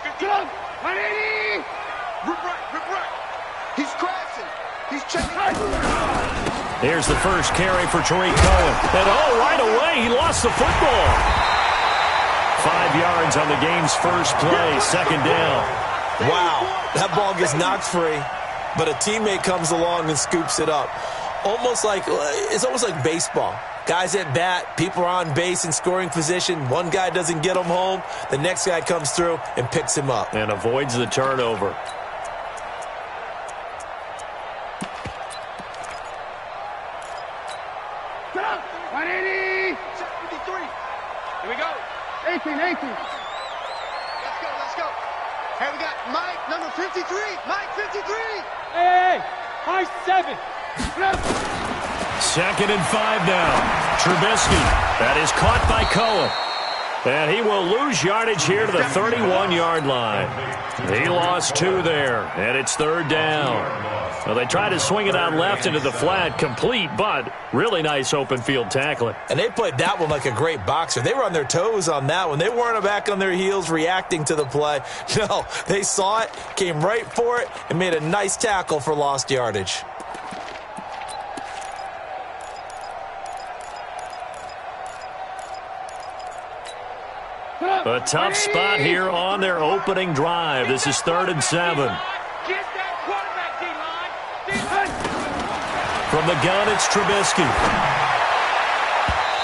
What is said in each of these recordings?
180! Rip right. He's crashing. He's checking. Here's the first carry for Tariq Cohen. And right away, he lost the football. 5 yards on the game's first play, second down. Wow, that ball gets knocked free, but a teammate comes along and scoops it up. It's almost like baseball. Guys at bat, people are on base in scoring position. One guy doesn't get him home. The next guy comes through and picks him up. And avoids the turnover. Get up! 180! Check 53. Here we go. 18. Let's go. Hey, we got Mike, number 53. Mike, 53. Hey! High 7. Second and 5 now. Trubisky. That is caught by Cohen. And he will lose yardage here to the 31-yard line. He lost 2 there, and it's third down. Well, they tried to swing it out left into the flat, complete, but really nice open field tackling. And they played that one like a great boxer. They were on their toes on that one. They weren't back on their heels reacting to the play. No, they saw it, came right for it, and made a nice tackle for lost yardage. A tough spot here on their opening drive. This is 3rd and 7. Get that quarterback, D-line. From the gun, it's Trubisky.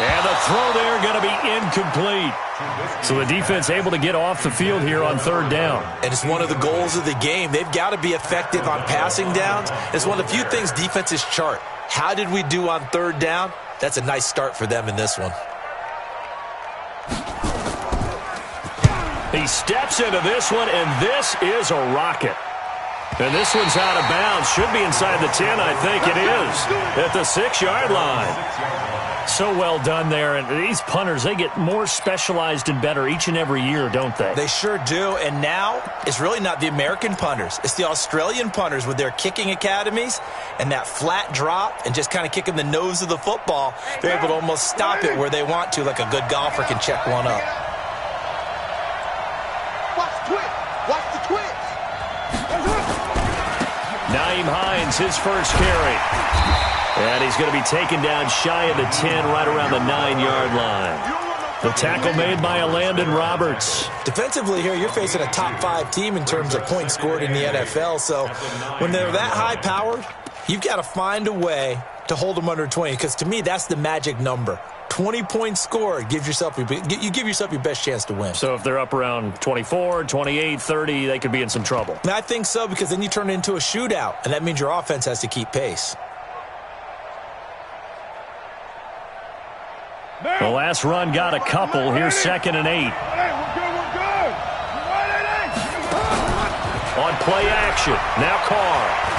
And the throw there going to be incomplete. So the defense able to get off the field here on 3rd down. And it's one of the goals of the game. They've got to be effective on passing downs. It's one of the few things defenses chart. How did we do on 3rd down? That's a nice start for them in this one. He steps into this one, and this is a rocket. And this one's out of bounds. Should be inside the 10, I think it is, at the 6-yard line. So well done there. And these punters, they get more specialized and better each and every year, don't they? They sure do. And now it's really not the American punters. It's the Australian punters with their kicking academies and that flat drop and just kind of kicking the nose of the football. They're able to almost stop it where they want to, like a good golfer can check one up. Watch the twitch. Nyheim Hines, his first carry. And he's going to be taken down shy of the 10, right around the 9-yard line. The tackle made by Landon Roberts. Defensively here, you're facing a top 5 team in terms of points scored in the NFL. So when they're that high-powered, you've got to find a way to hold them under 20. Because to me, that's the magic number. 20 points scored, you give yourself your best chance to win. So if they're up around 24, 28, 30, they could be in some trouble. And I think so, because then you turn it into a shootout, and that means your offense has to keep pace. The last run got a couple. Here's 2nd and 8. On play action. Now Carr.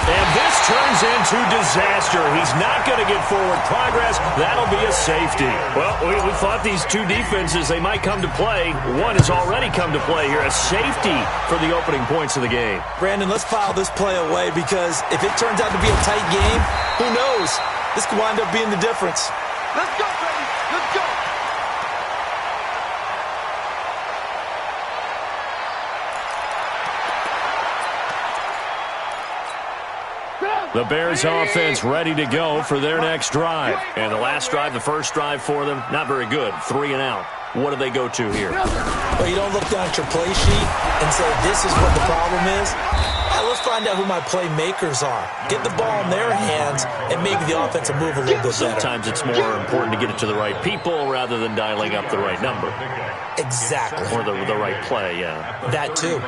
And this turns into disaster. He's not going to get forward progress. That'll be a safety. Well, we thought these two defenses, they might come to play. One has already come to play here. A safety for the opening points of the game. Brandon, let's file this play away, because if it turns out to be a tight game, who knows? This could wind up being the difference. Let's go, baby. Let's go. The Bears offense ready to go for their next drive. And the last drive, the first drive for them, not very good. 3 and out. What do they go to here? Well, you don't look down at your play sheet and say, this is what the problem is. Let's find out who my playmakers are. Get the ball in their hands, and maybe the offense will move a little bit better. Sometimes it's more important to get it to the right people rather than dialing up the right number. Exactly. Or the right play, yeah. That too.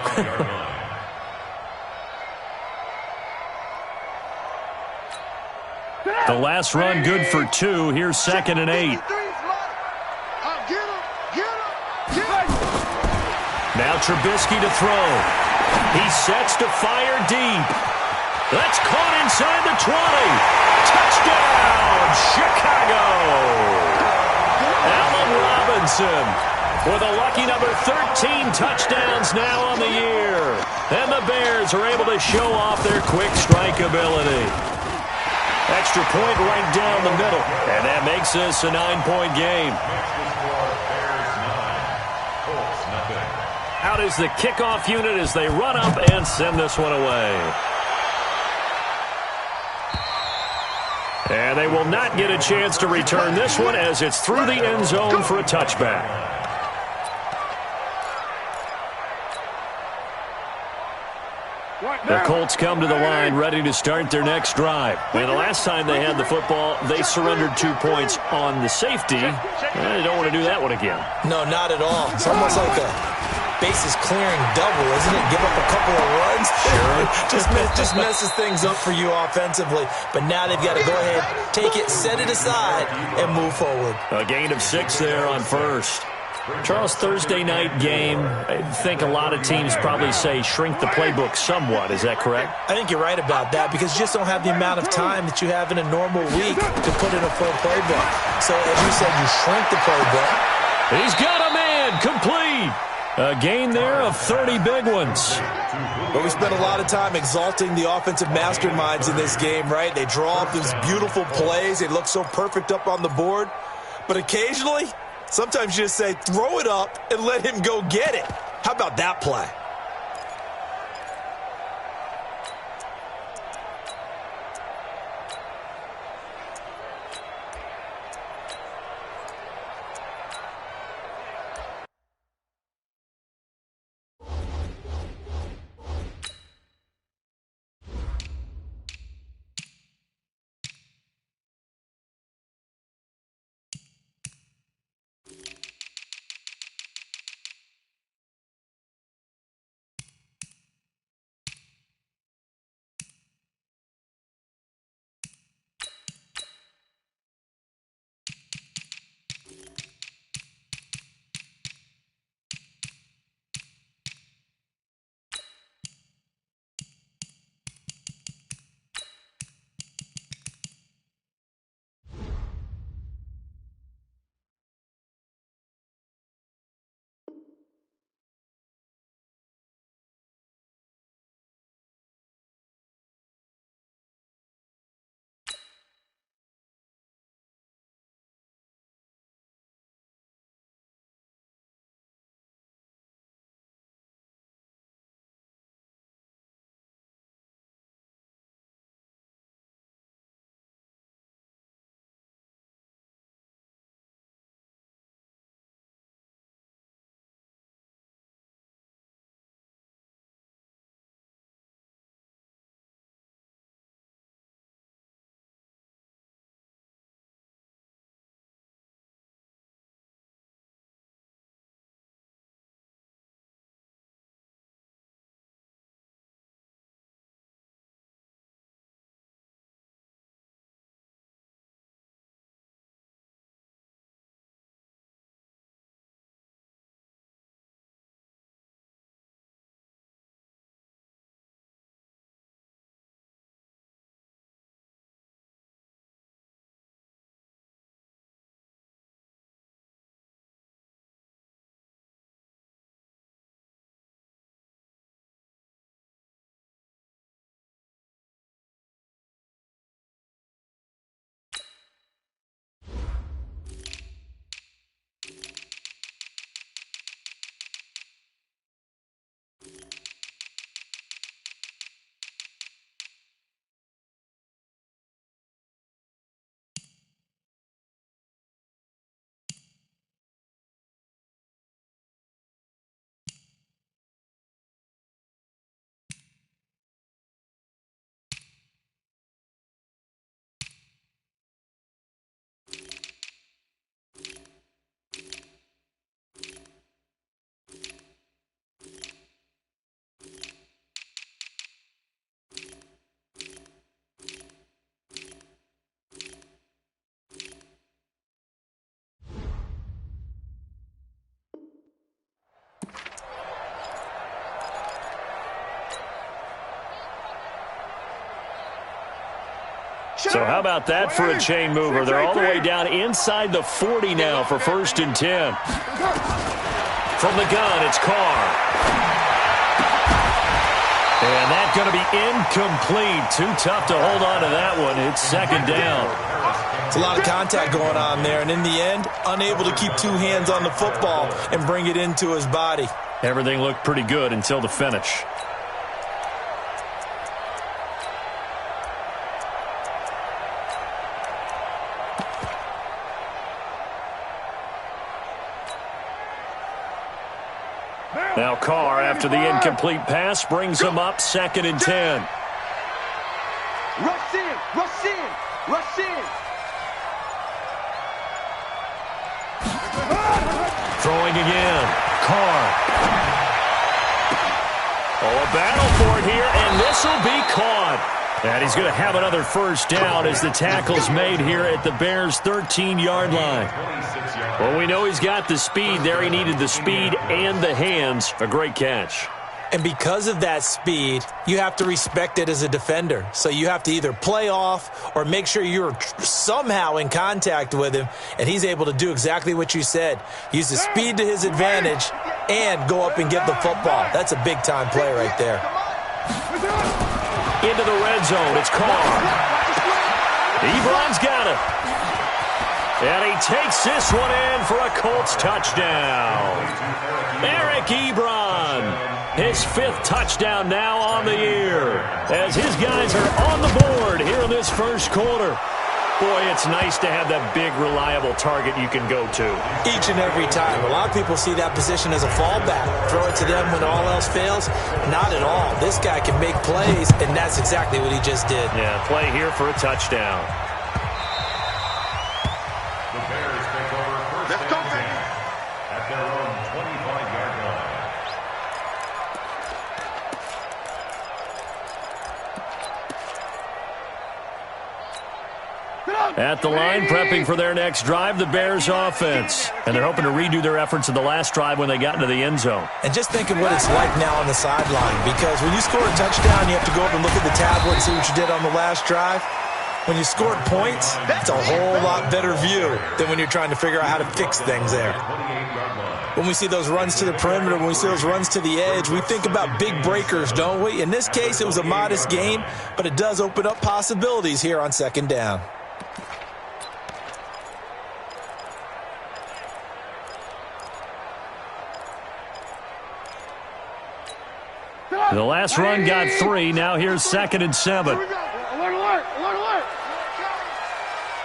The last run good for 2. Here's 2nd and 8. Now Trubisky to throw. He sets to fire deep. That's caught inside the 20. Touchdown, Chicago. Allen Robinson with a lucky number 13 touchdowns now on the year. And the Bears are able to show off their quick strike ability. Extra point right down the middle. And that makes this a 9-point game. Out is the kickoff unit as they run up and send this one away. And they will not get a chance to return this one as it's through the end zone for a touchback. The Colts come to the line ready to start their next drive. And the last time they had the football, they surrendered 2 points on the safety. They don't want to do that one again. No, not at all. It's almost like a bases clearing double, isn't it? Give up a couple of runs. Sure. just messes things up for you offensively. But now they've got to go ahead, take it, set it aside, and move forward. A gain of 6 there on first. Charles, Thursday night game, I think a lot of teams probably say shrink the playbook somewhat. Is that correct? I think you're right about that because you just don't have the amount of time that you have in a normal week to put in a full playbook. So, as you said, you shrink the playbook. He's got a man, complete. A gain there of 30 big ones. But we spent a lot of time exalting the offensive masterminds in this game, right? They draw up these beautiful plays. They look so perfect up on the board. But occasionally, sometimes you just say, throw it up and let him go get it. How about that play? So how about that for a chain mover? They're all the way down inside the 40 now for 1st and 10. From the gun, it's Carr. And that's going to be incomplete. Too tough to hold on to that one. It's 2nd down. It's a lot of contact going on there, and in the end, unable to keep two hands on the football and bring it into his body. Everything looked pretty good until the finish. Now Carr, after the incomplete pass, brings him up 2nd and 10. Rush in, rush in, rush in. Throwing again. Carr. Oh, a battle for it here, and this will be caught. And he's going to have another first down as the tackle's made here at the Bears' 13-yard line. Well, we know he's got the speed there. He needed the speed and the hands. A great catch. And because of that speed, you have to respect it as a defender. So you have to either play off or make sure you're somehow in contact with him, and he's able to do exactly what you said. Use the speed to his advantage and go up and get the football. That's a big-time play right there. Into the red zone. It's Carr. Ebron's got it. And he takes this one in for a Colts touchdown. Eric Ebron, his 5th touchdown now on the year, as his guys are on the board here in this first quarter. Boy, it's nice to have that big, reliable target you can go to. Each and every time. A lot of people see that position as a fallback. Throw it to them when all else fails. Not at all. This guy can make plays, and that's exactly what he just did. Yeah, play here for a touchdown. The Bears take over first and 10 at their own 25-yard line. At the line, prepping for their next drive, the Bears offense. And they're hoping to redo their efforts in the last drive when they got into the end zone. And just think of what it's like now on the sideline, because when you score a touchdown, you have to go up and look at the tablet and see what you did on the last drive. When you scored points, it's a whole lot better view than when you're trying to figure out how to fix things there. When we see those runs to the perimeter, when we see those runs to the edge, we think about big breakers, don't we? In this case, it was a modest gain, but it does open up possibilities here on 2nd down. The last run got 3. Now here's 2nd and 7. Alert, alert, alert, alert.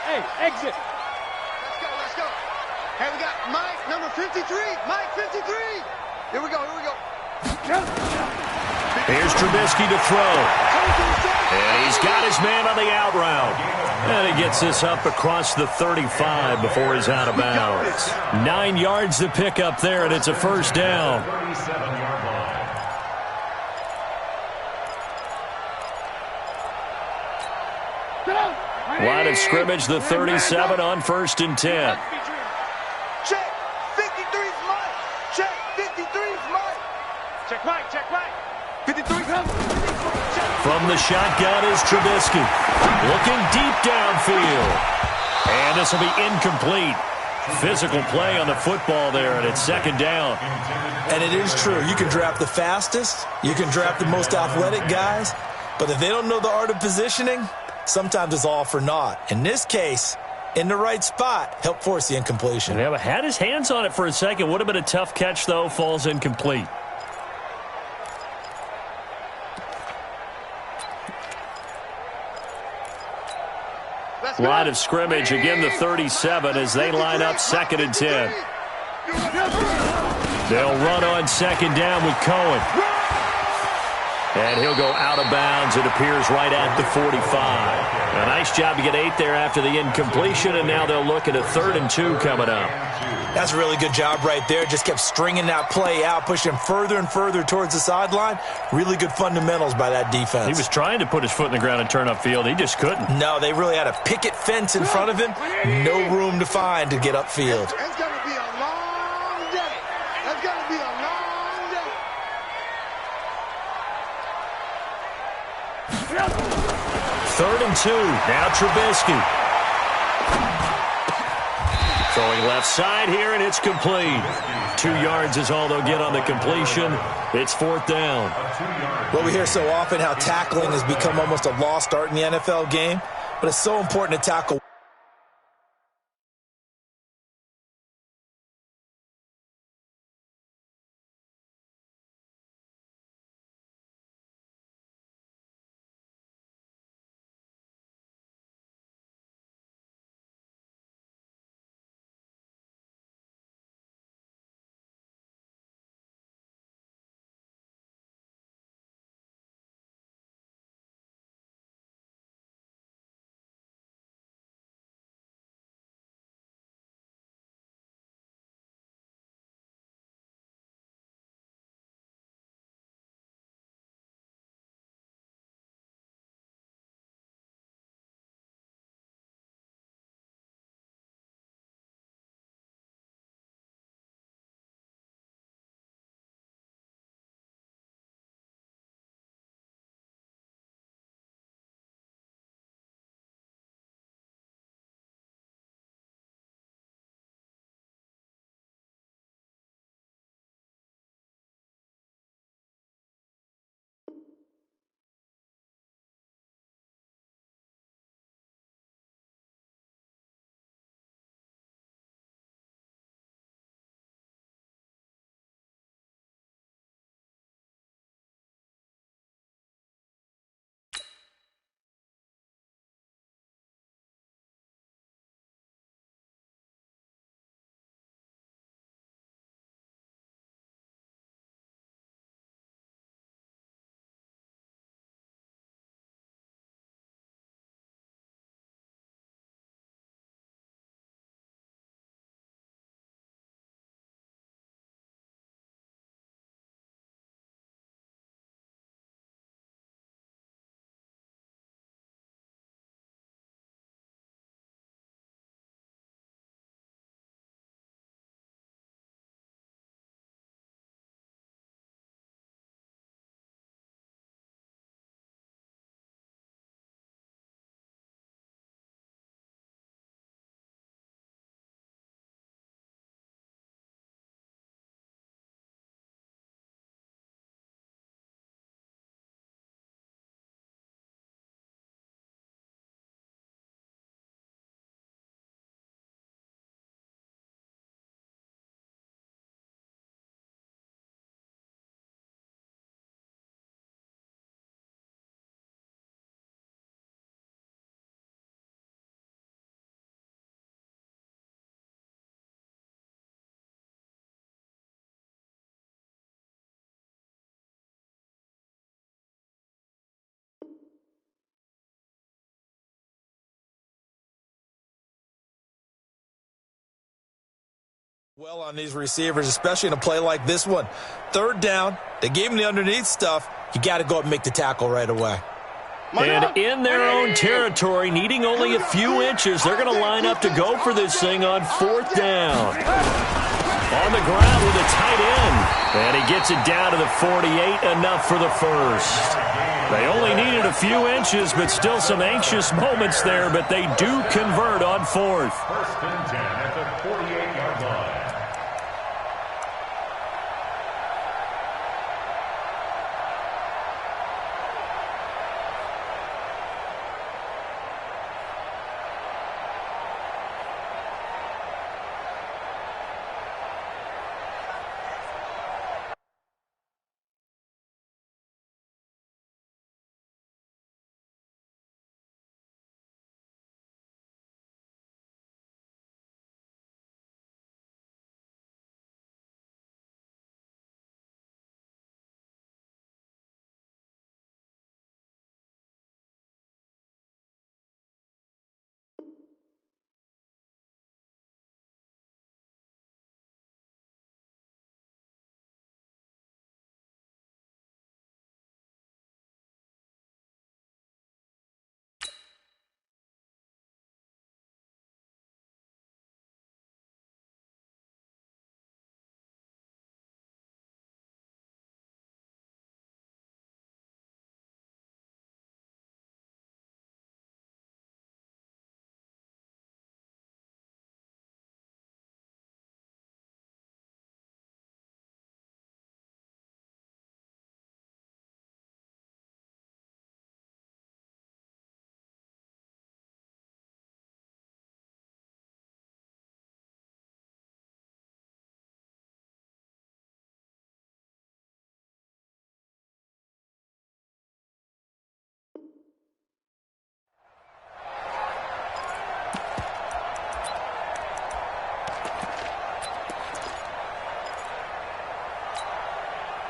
Hey, exit. Let's go. Hey, we got Mike, number 53. Mike, 53. Here we go. Here's Trubisky to throw. And he's got his man on the out route. And he gets this up across the 35 before he's out of bounds. 9 yards to pick up there, and it's a first down. 37-yard line. Line of scrimmage, the 37 on 1st and 10. Check. 53's Mike. Check. 53's Mike. Check Mike, check Mike. 53 comes. From the shotgun is Trubisky. Looking deep downfield. And this will be incomplete. Physical play on the football there, and it's 2nd down. And it is true. You can draft the fastest. You can draft the most athletic guys. But if they don't know the art of positioning, sometimes it's all for naught. In this case, in the right spot, helped force the incompletion. Yeah, but had his hands on it for a second. Would have been a tough catch, though. Falls incomplete. Line of scrimmage, again the 37 as they line up 2nd and 10. They'll run on 2nd down with Cohen. And he'll go out of bounds, it appears, right at the 45. A nice job to get 8 there after the incompletion, and now they'll look at a 3rd and 2 coming up. That's a really good job right there. Just kept stringing that play out, pushing him further and further towards the sideline. Really good fundamentals by that defense. He was trying to put his foot in the ground and turn upfield. He just couldn't. No, they really had a picket fence in front of him. No room to find to get upfield. It's going to be a long day. It's going to be a long day. 3rd and 2. Now Trubisky. Throwing left side here, and it's complete. 2 yards is all they'll get on the completion. It's 4th down. Well, we hear so often how tackling has become almost a lost art in the NFL game, but it's so important to tackle Well on these receivers, especially in a play like this one. Third down, they gave him the underneath stuff. You got to go up and make the tackle right away. And in their own territory, needing only a few inches, they're going to line up to go for this thing on fourth down. On the ground with a tight end. And he gets it down to the 48, enough for the first. They only needed a few inches, but still some anxious moments there, but they do convert on fourth. First and 10 at the 48-yard line.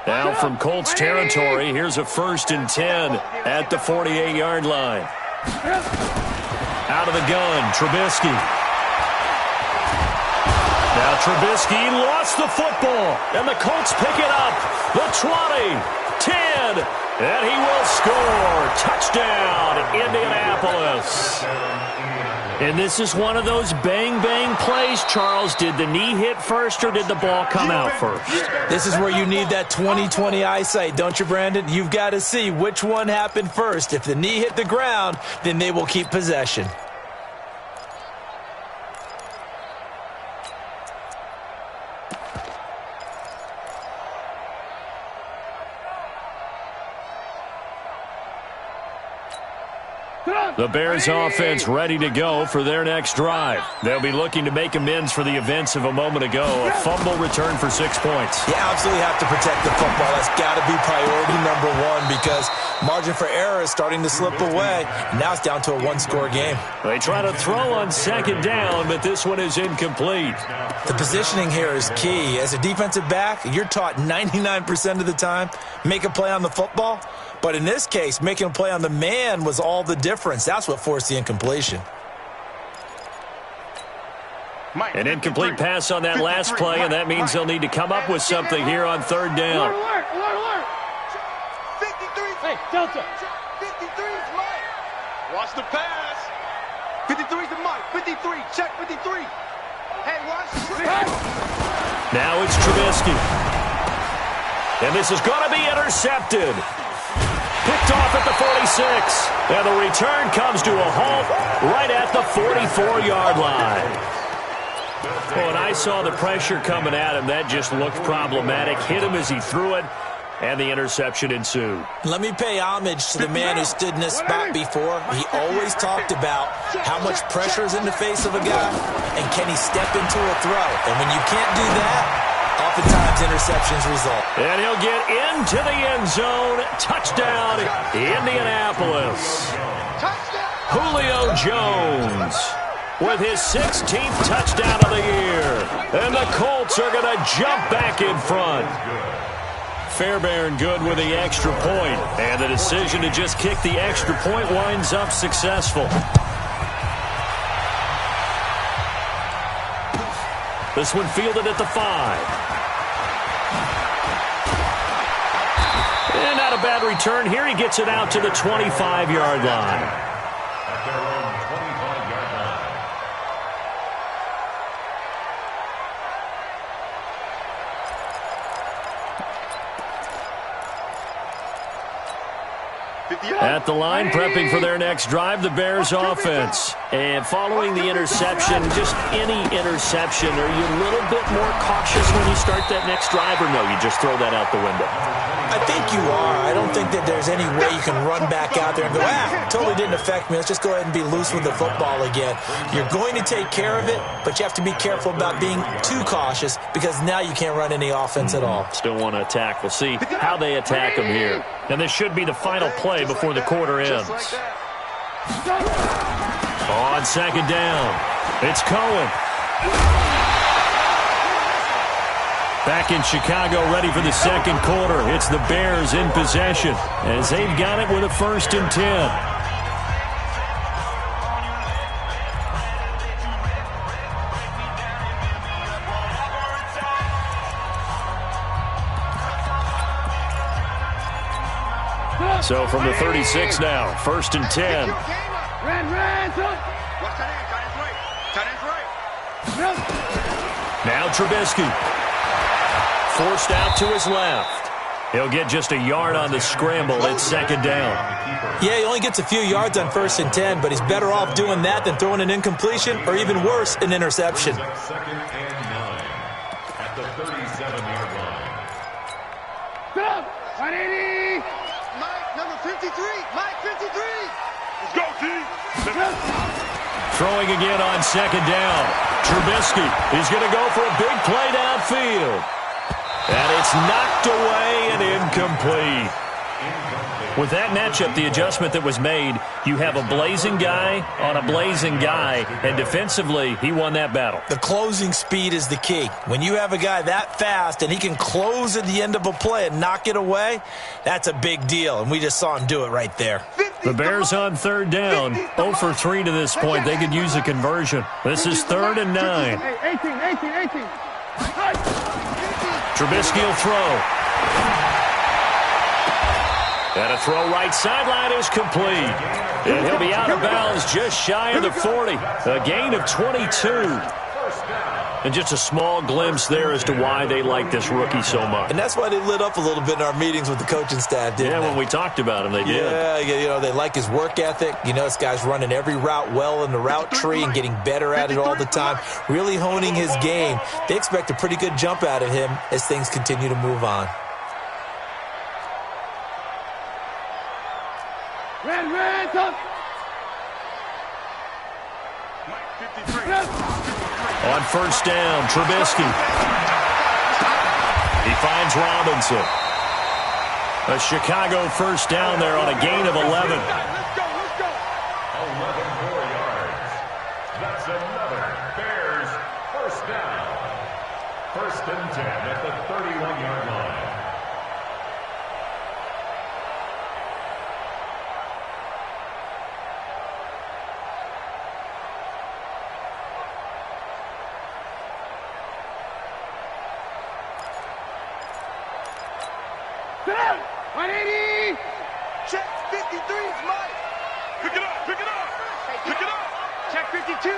Now from Colts territory, here's a 1st and 10 at the 48-yard line. Out of the gun, Trubisky. Now Trubisky lost the football, and the Colts pick it up. The 20, 10, and he will score. Touchdown, Indianapolis. And this is one of those bang-bang plays, Charles. Did the knee hit first or did the ball come out first? This is where you need that 20/20 eyesight, don't you, Brandon? You've got to see which one happened first. If the knee hit the ground, then they will keep possession. The Bears offense ready to go for their next drive. They'll be looking to make amends for the events of a moment ago. A fumble return for 6 points. You absolutely have to protect the football. That's got to be priority number one because margin for error is starting to slip away. Now it's down to a one-score game. They try to throw on 2nd down, but this one is incomplete. The positioning here is key. As a defensive back, you're taught 99% of the time, make a play on the football. But in this case, making a play on the man was all the difference. That's what forced the incompletion. An incomplete pass on that last play, and that means they'll need to come up with something here on 3rd down. Alert, alert, alert. 53. Hey, Delta. 53 is Mike. Watch the pass. 53 is the Mike. 53. Check 53. Hey, watch. Now it's Trubisky. And this is going to be intercepted. Picked off at the 46. And the return comes to a halt right at the 44-yard line. Oh, and I saw the pressure coming at him. That just looked problematic. Hit him as he threw it, and the interception ensued. Let me pay homage to the man who stood in this spot before. He always talked about how much pressure is in the face of a guy, and can he step into a throw. And when you can't do that, oftentimes interceptions result. And he'll get into the end zone. Touchdown, Indianapolis. Julio Jones with his 16th touchdown of the year. And the Colts are going to jump back in front. Fairbairn good with the extra point. And the decision to just kick the extra point winds up successful. This one fielded at the 5. And not a bad return here. He gets it out to the 25-yard line. At their own 25-yard line. At the line, prepping for their next drive, the Bears offense. And following the interception, just any interception, are you a little bit more cautious when you start that next drive, or no, you just throw that out the window? I think you are. I don't think that there's any way you can run back out there and go, totally didn't affect me. Let's just go ahead and be loose with the football again. You're going to take care of it, but you have to be careful about being too cautious because now you can't run any offense at all. Still want to attack. We'll see how they attack them here. And this should be the final play before the quarter ends. On second down, it's Cohen. Back in Chicago, ready for the second quarter. It's the Bears in possession as they've got it with a 1st and 10. So from the 36 now, 1st and 10. Watch that end, tight end's right. Now Trubisky. Forced out to his left. He'll get just a yard on the scramble. It's second down. Yeah, he only gets a few yards on 1st and 10, but he's better off doing that than throwing an incompletion or even worse, an interception. 2nd and 9 at the 37-yard line. Mike, number 53. Mike, 53. Let's go, team. Throwing again on second down. Trubisky. He's going to go for a big play downfield. And it's knocked away and incomplete. With that matchup, the adjustment that was made, you have a blazing guy on a blazing guy, and defensively, he won that battle. The closing speed is the key. When you have a guy that fast and he can close at the end of a play and knock it away, that's a big deal, and we just saw him do it right there. The Bears on third down, 0 for 3 to this point. They could use a conversion. This is 3rd and 9. 18. Trubisky will throw. And a throw right sideline is complete. And he'll be out of bounds just shy of the 40. A gain of 22. And just a small glimpse there as to why they like this rookie so much. And that's why they lit up a little bit in our meetings with the coaching staff, didn't they? Yeah, when we talked about him, they did. Yeah, you know, they like his work ethic. You know, this guy's running every route well in the route tree and getting better at it all the time, really honing his game. They expect a pretty good jump out of him as things continue to move on. On first down, Trubisky. He finds Robinson. A Chicago first down there on a gain of 11. Let's go. 11 more yards. That's another Bears first down. 1st and 10 at the 31-yard line. Check 53 is Mike. Pick it up. Check 52.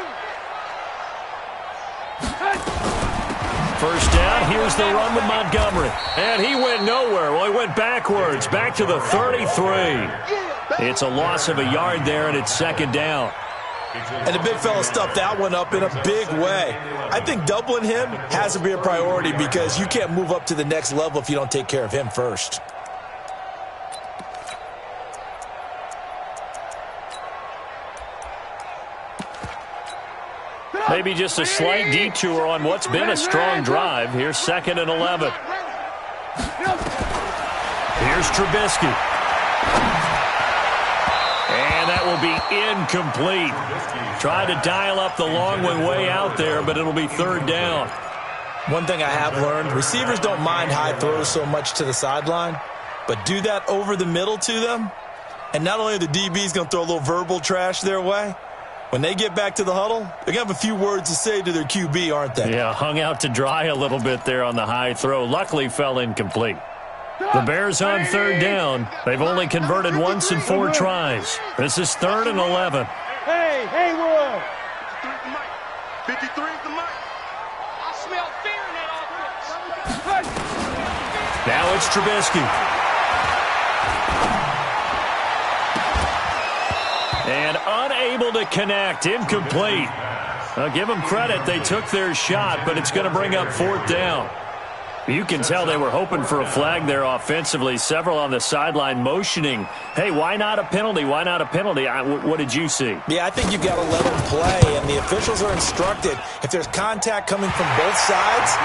First down, here's the run with Montgomery. And he went nowhere. Well, he went backwards, back to the 33. It's a loss of a yard there, and it's second down. And the big fella stuffed that one up in a big way. I think doubling him has to be a priority because you can't move up to the next level if you don't take care of him first. Maybe just a slight detour on what's been a strong drive. Here's 2nd and 11. Here's Trubisky. And that will be incomplete. Tried to dial up the long one way out there, but it'll be 3rd down. One thing I have learned, receivers don't mind high throws so much to the sideline, but do that over the middle to them, and not only are the DBs going to throw a little verbal trash their way, When they get back to the huddle, they're going to have a few words to say to their QB, aren't they? Yeah, hung out to dry a little bit there on the high throw. Luckily fell incomplete. The Bears on third down. They've only converted once in 4 tries. This is 3rd and 11. Hey, Haywood. 53 is the mic. I smell fear in that offense. Now it's Trubisky. And unable to connect. Incomplete. I'll give them credit. They took their shot, but it's going to bring up 4th down. You can tell they were hoping for a flag there offensively. Several on the sideline motioning, hey, why not a penalty? Why not a penalty? What did you see? Yeah, I think you've got to let them play, and the officials are instructed, if there's contact coming from both sides,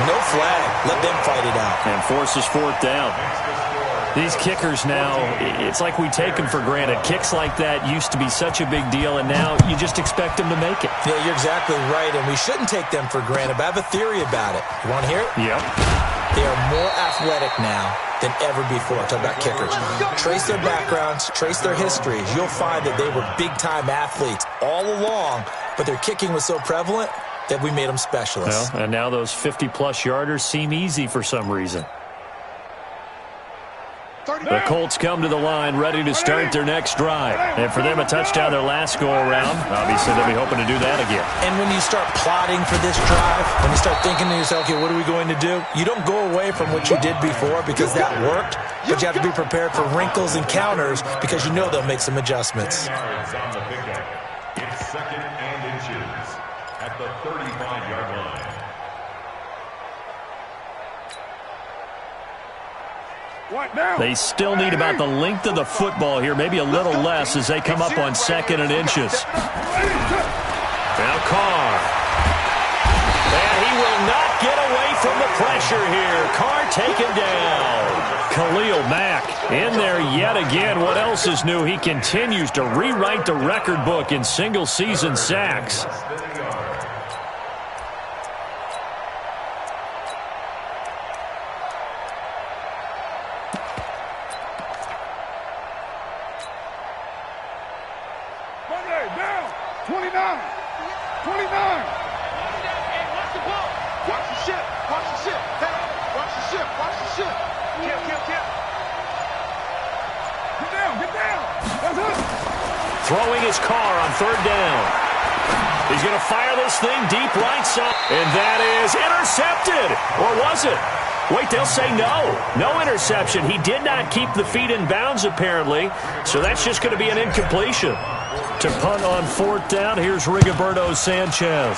no flag. Let them fight it out. And forces 4th down. These kickers now, it's like we take them for granted. Kicks like that used to be such a big deal, and now you just expect them to make it. Yeah, you're exactly right, and we shouldn't take them for granted, but I have a theory about it. You want to hear it? Yep. They are more athletic now than ever before. Talk about kickers. Trace their backgrounds, trace their histories. You'll find that they were big-time athletes all along, but their kicking was so prevalent that we made them specialists. Well, and now those 50-plus yarders seem easy for some reason. The Colts come to the line ready to start their next drive. And for them, a touchdown their last go-around. Obviously, they'll be hoping to do that again. And when you start plotting for this drive, when you start thinking to yourself, okay, what are we going to do? You don't go away from what you did before because that worked, but you have to be prepared for wrinkles and counters because you know they'll make some adjustments. Yards on the pickup. It's 2nd and inches at the 35-yard line. They still need about the length of the football here, maybe a little less as they come up on 2nd and inches. Now Carr. And he will not get away from the pressure here. Carr taken down. Khalil Mack in there yet again. What else is new? He continues to rewrite the record book in single-season sacks. Throwing his Carr on 3rd down. He's going to fire this thing deep right side. And that is intercepted. Or was it? Wait, they'll say no. No interception. He did not keep the feet in bounds, apparently. So that's just going to be an incompletion. To punt on 4th down, here's Rigoberto Sanchez.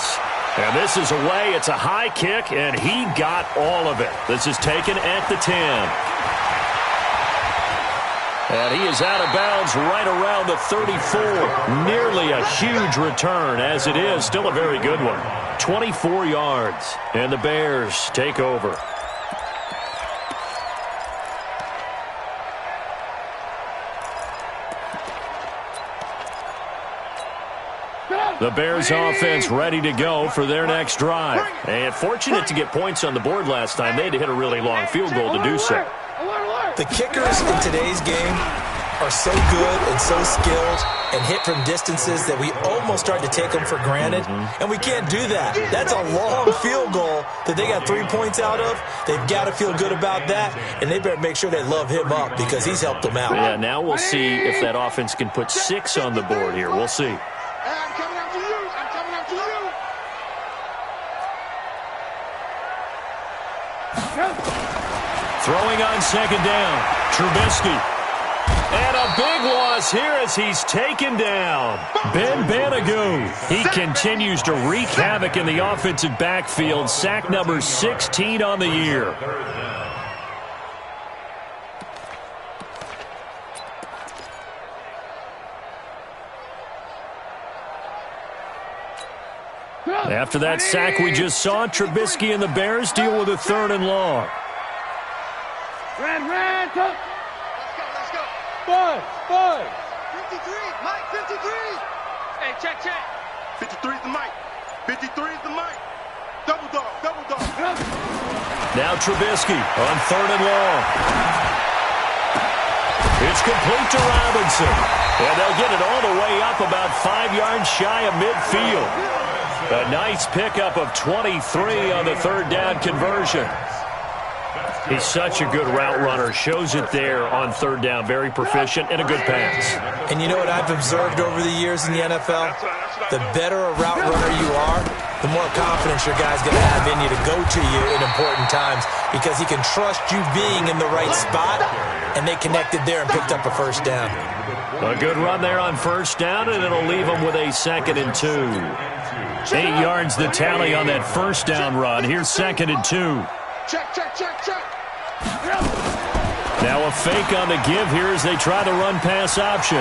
And this is away. It's a high kick, and he got all of it. This is taken at the 10. And he is out of bounds right around the 34. Nearly a huge return, as it is. Still a very good one. 24 yards. And the Bears take over. The Bears offense ready to go for their next drive. And fortunate to get points on the board last time. They had to hit a really long field goal to do so. The kickers in today's game are so good and so skilled and hit from distances that we almost start to take them for granted. And we can't do that. That's a long field goal that they got 3 points out of. They've got to feel good about that, and they better make sure they love him up because he's helped them out. Yeah, now we'll see if that offense can put 6 on the board here. We'll see. I'm coming after you. I'm coming after you. Throwing on 2nd down, Trubisky. And a big loss here as he's taken down. Ben Banogu. He continues to wreak havoc in the offensive backfield. Sack number 16 on the year. After that sack we just saw, Trubisky and the Bears deal with a 3rd and long. Ran, Let's go. Bud. 53, Mike, 53. Hey, check. 53 is the mic. 53 is the mic. Double dog. Now Trubisky on 3rd and long. It's complete to Robinson. And they'll get it all the way up about 5 yards shy of midfield. A nice pickup of 23 on the third down conversion. He's such a good route runner. Shows it there on third down. Very proficient and a good pass. And you know what I've observed over the years in the NFL? The better a route runner you are, the more confidence your guy's going to have in you to go to you in important times because he can trust you being in the right spot, and they connected there and picked up a first down. A good run there on first down, and it'll leave them with a 2nd and 2. 8 yards the tally on that first down run. Here's 2nd and 2. Check, check, check, check. Now a fake on the give here as they try the run-pass option.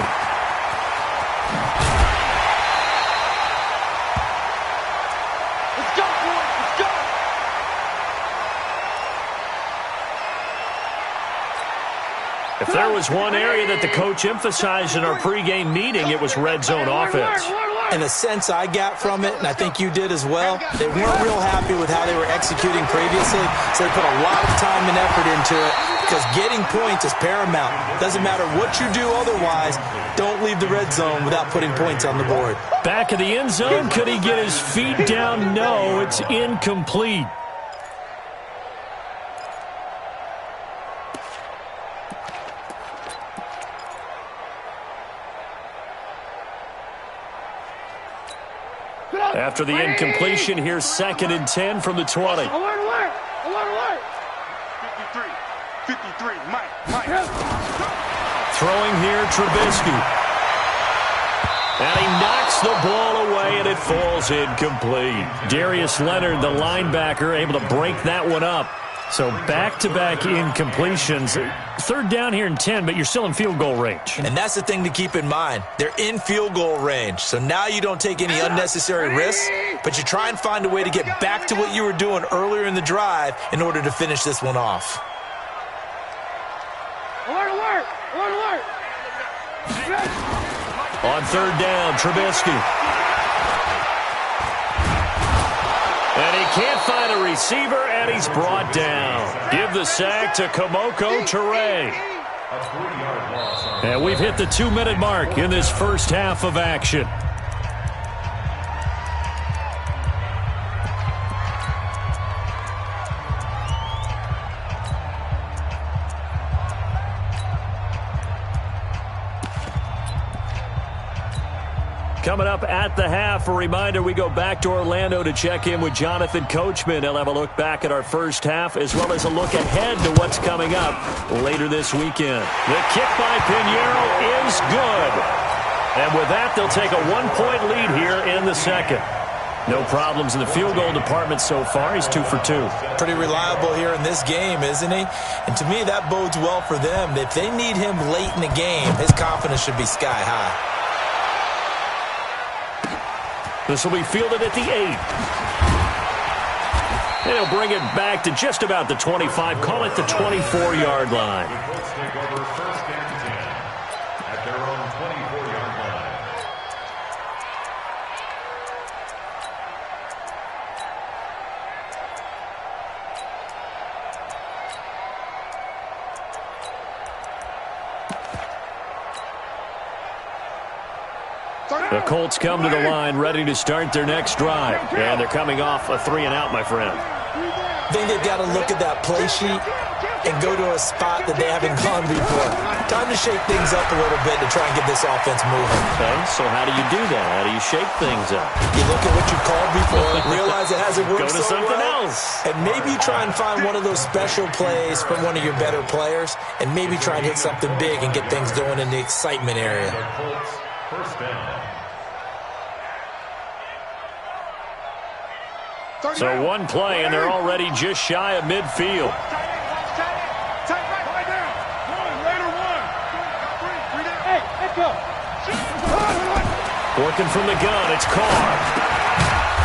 Let's go, boys. Let's go. If there was one area that the coach emphasized in our pregame meeting, it was red zone offense. And the sense I got from it, and I think you did as well, they weren't real happy with how they were executing previously, so they put a lot of time and effort into it because getting points is paramount. Doesn't matter what you do otherwise, don't leave the red zone without putting points on the board. Back of the end zone, could he get his feet down? No, it's incomplete. After the incompletion, here's 2nd and 10 from the 20. Alert, alert! Alert, alert! 53, Mike. Throwing here, Trubisky. And he knocks the ball away, and it falls incomplete. Darius Leonard, the linebacker, able to break that one up. So back-to-back incompletions. Third down here and 10, but you're still in field goal range. And that's the thing to keep in mind. They're in field goal range. So now you don't take any unnecessary risks, but you try and find a way to get back to what you were doing earlier in the drive in order to finish this one off. Alert, alert! Alert, alert! On third down, Trubisky. And he can't find a receiver, and he's brought down. Give the sack to Kemoko Turay. And we've hit the 2-minute mark in this first half of action. Coming up at the half, a reminder, we go back to Orlando to check in with Jonathan Coachman. He'll have a look back at our first half as well as a look ahead to what's coming up later this weekend. The kick by Pinheiro is good. And with that, they'll take a 1-point lead here in the second. No problems in the field goal department so far. He's 2 for 2. Pretty reliable here in this game, isn't he? And to me, that bodes well for them. If they need him late in the game, his confidence should be sky high. This will be fielded at the 8. And he'll bring it back to just about the 25. Call it the 24-yard line. Colts take over first and 10 at their own 24-yard line. The Colts come to the line ready to start their next drive. And they're coming off a 3-and-out, my friend. I think they've got to look at that play sheet and go to a spot that they haven't gone before. Time to shake things up a little bit to try and get this offense moving. Okay, so how do you do that? How do you shake things up? You look at what you called before, realize it hasn't worked Go to so something well, else. and maybe try and find one of those special plays from one of your better players, and maybe try and hit something big and get things going in the excitement area. The Colts first down. So one play, and they're already just shy of midfield. Hey, let's go! Working from the gun, it's Carr.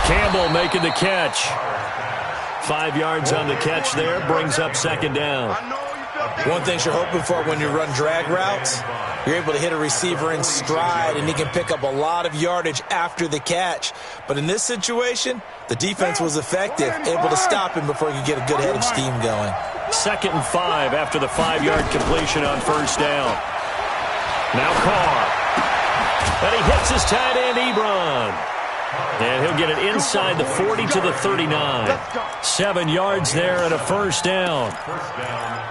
Campbell making the catch. 5 yards on the catch there, brings up second down. One thing you're hoping for when you run drag routes, you're able to hit a receiver in stride, and he can pick up a lot of yardage after the catch. But in this situation, the defense was effective, able to stop him before he could get a good head of steam going. 2nd and 5 after the 5-yard completion on first down. Now Carr. And he hits his tight end, Ebron. And he'll get it inside the 40 to the 39. 7 yards there and a first down.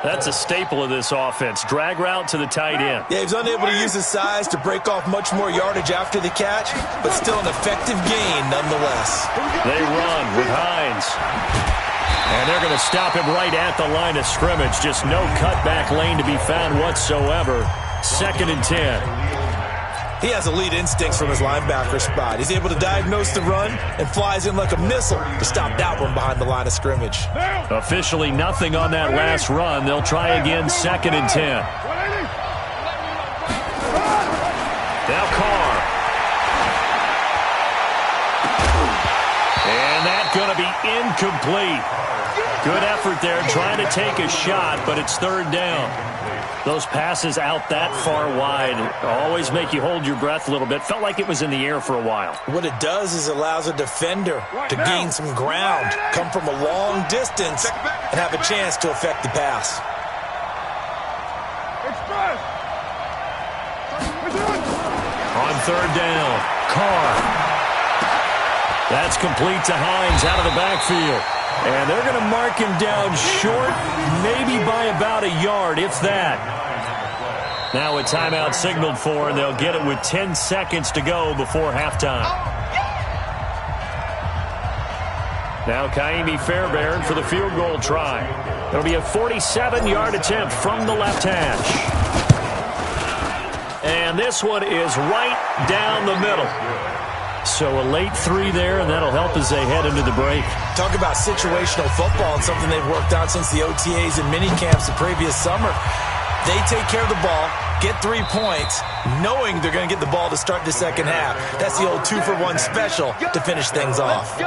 That's a staple of this offense. Drag route to the tight end. Yeah, he's unable to use his size to break off much more yardage after the catch, but still an effective gain nonetheless. They run with Hines. And they're going to stop him right at the line of scrimmage. Just no cutback lane to be found whatsoever. 2nd and 10. He has elite instincts from his linebacker spot. He's able to diagnose the run and flies in like a missile to stop that one behind the line of scrimmage. Officially nothing on that last run. They'll try again, 2nd and 10. Now Carr. And that's going to be incomplete. Good effort there trying to take a shot, but it's 3rd down. Those passes out that far wide always make you hold your breath a little bit. Felt like it was in the air for a while. What it does is allows a defender to gain some ground, come from a long distance, and have a chance to affect the pass. On 3rd down, Carr. That's complete to Hines out of the backfield. And they're going to mark him down short, maybe by about a yard, if that. Now a timeout signaled for, and they'll get it with 10 seconds to go before halftime. Now Kaimi Fairbairn for the field goal try. It'll be a 47-yard attempt from the left hash. And this one is right down the middle. So a late 3 there, and that'll help as they head into the break. Talk about situational football and something they've worked on since the OTAs and minicamps the previous summer. They take care of the ball, get 3 points, knowing they're going to get the ball to start the second half. That's the old 2-for-1 special to finish things off.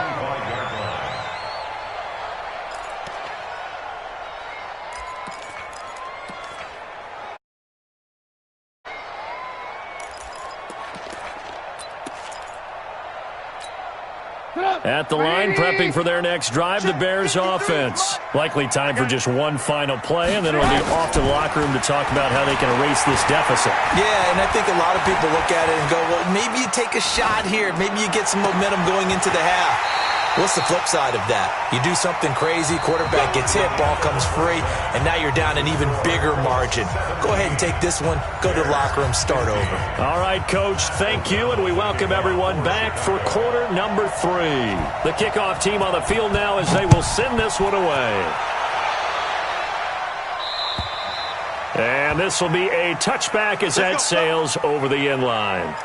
At the line, prepping for their next drive, the Bears offense. Likely time for just one final play, and then it'll be off to the locker room to talk about how they can erase this deficit. Yeah, and I think a lot of people look at it and go, well, maybe you take a shot here. Maybe you get some momentum going into the half. What's the flip side of that? You do something crazy, quarterback gets hit, ball comes free, and now you're down an even bigger margin. Go ahead and take this one, go to the locker room, start over. All right, Coach, thank you, and we welcome everyone back for quarter number 3. The kickoff team on the field now as they will send this one away. And this will be a touchback as that sails over the end line.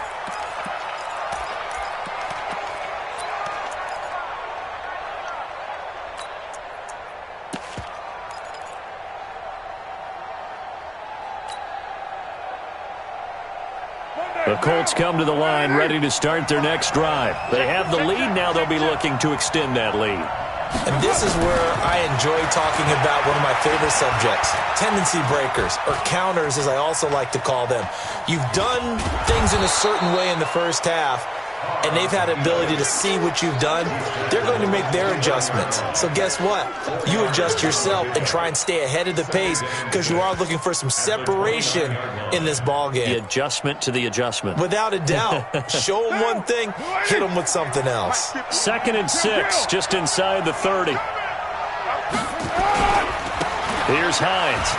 The Colts come to the line ready to start their next drive. They have the lead. Now they'll be looking to extend that lead. And this is where I enjoy talking about one of my favorite subjects, tendency breakers, or counters as I also like to call them. You've done things in a certain way in the first half, and they've had the ability to see what you've done. They're going to make their adjustments. So guess what? You adjust yourself and try and stay ahead of the pace because you are looking for some separation in this ball game. The adjustment to the adjustment. Without a doubt. Show them one thing, hit them with something else. 2nd and 6, just inside the 30. Here's Hines.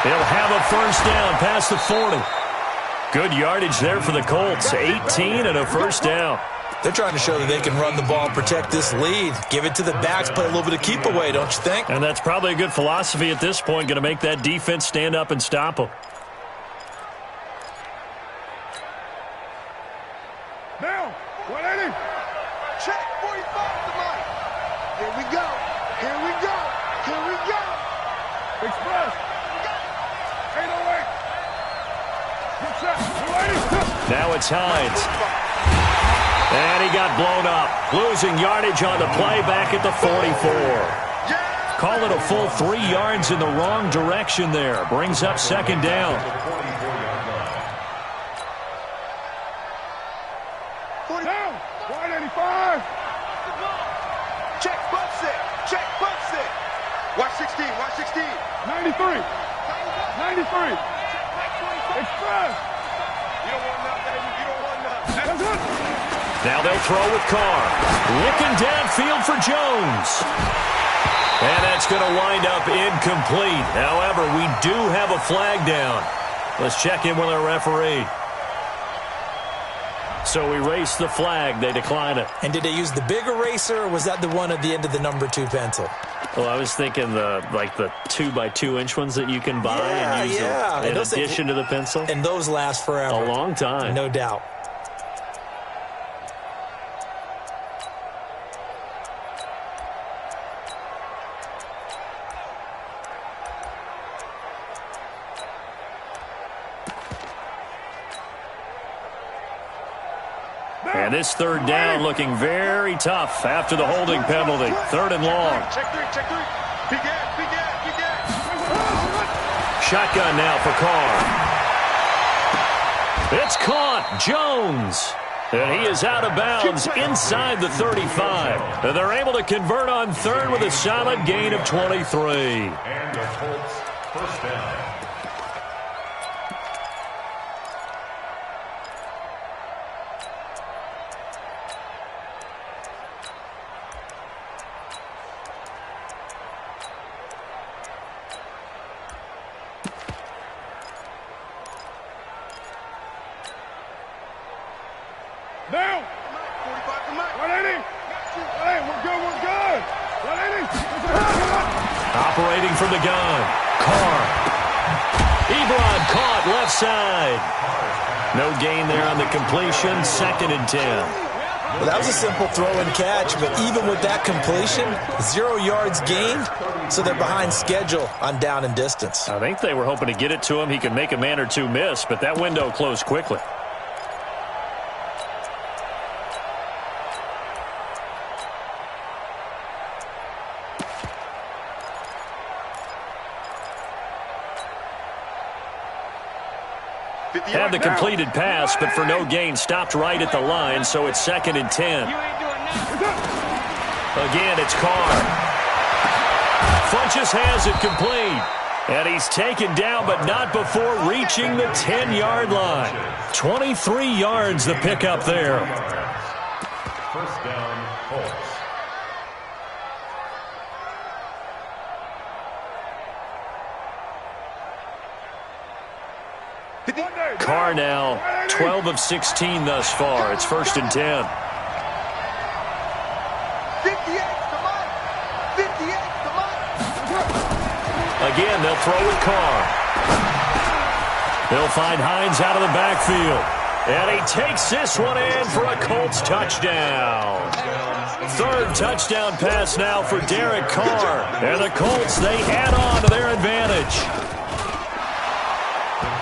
He'll have a first down past the 40. Good yardage there for the Colts. 18 and a first down. They're trying to show that they can run the ball and protect this lead. Give it to the backs, play a little bit of keep away, don't you think? And that's probably a good philosophy at this point, going to make that defense stand up and stop them. Now, 180. Check 45 to Mike. Here we go. Here we go. Here we go. Express. 808. Now it's Hines. And he got blown up. Losing yardage on the play back at the 44. Call it a full 3 yards in the wrong direction there. Brings up 2nd down. Down. 185. Check, bump set. Check, bump set. 93. 93. Express. You don't want that, baby. You don't want that. That's it. Now they'll throw with Carr. Looking downfield for Jones. And that's going to wind up incomplete. However, we do have a flag down. Let's check in with our referee. So we erase the flag. They decline it. And did they use the big eraser, or was that the one at the end of the number 2 pencil? Well, I was thinking the 2x2-inch ones that you can buy and use in addition to the pencil. And those last forever. A long time. No doubt. And this third down looking very tough after the holding penalty. 3rd and long. Check three. Big gas. Shotgun now for Carr. It's caught. Jones. And he is out of bounds inside the 35. And they're able to convert on 3rd with a solid gain of 23. And the Colts first down. Down. 45 to Mike. 180. Hey, we're good. 180. Operating from the gun. Carr. Ebron caught left side. No gain there on the completion. 2nd and 10. Well, that was a simple throw and catch, but even with that completion, 0 yards gained, so they're behind schedule on down and distance. I think they were hoping to get it to him. He could make a man or two miss, but that window closed quickly. Had the completed pass, but for no gain, stopped right at the line, so it's 2nd and 10. Again, it's Carr. Funchess has it complete. And he's taken down, but not before reaching the 10-yard line. 23 yards the pickup there. First down, Colts. Carr now 12 of 16 thus far. It's 1st and 10. 58 to Mike. 58 to Mike. Again, they'll throw with Carr. They'll find Hines out of the backfield. And he takes this one in for a Colts touchdown. 3rd touchdown pass now for Derek Carr. And the Colts, they add on to their advantage.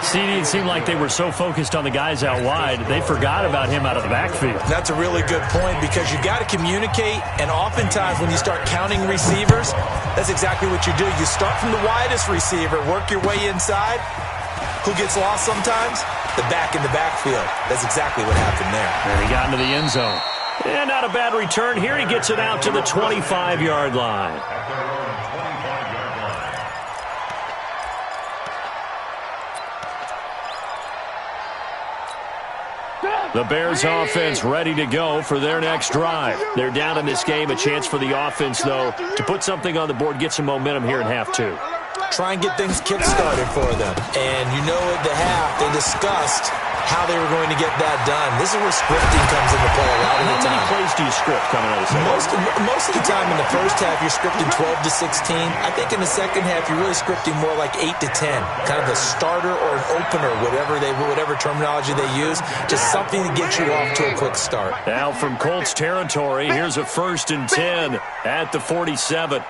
CD, it seemed like they were so focused on the guys out wide, they forgot about him out of the backfield. That's a really good point, because you got to communicate, and oftentimes when you start counting receivers, that's exactly what you do. You start from the widest receiver, work your way inside. Who gets lost sometimes? The back in the backfield. That's exactly what happened there. And he got into the end zone. And not a bad return. Here he gets it out to the 25-yard line. At their own 25-yard line. The Bears offense ready to go for their next drive. They're down in this game. A chance for the offense, though, to put something on the board, get some momentum here in half 2. Try and get things kick-started for them. And you know at the half, they discussed how they were going to get that done. This is where scripting comes into play a lot of the time. How many plays do you script coming out of the second? Most of the time in the first half, you're scripting 12 to 16. I think in the second half, you're really scripting more like 8 to 10. Kind of a starter or an opener, whatever terminology they use. Just something to get you off to a quick start. Now from Colts territory, here's a 1st and 10 at the 47.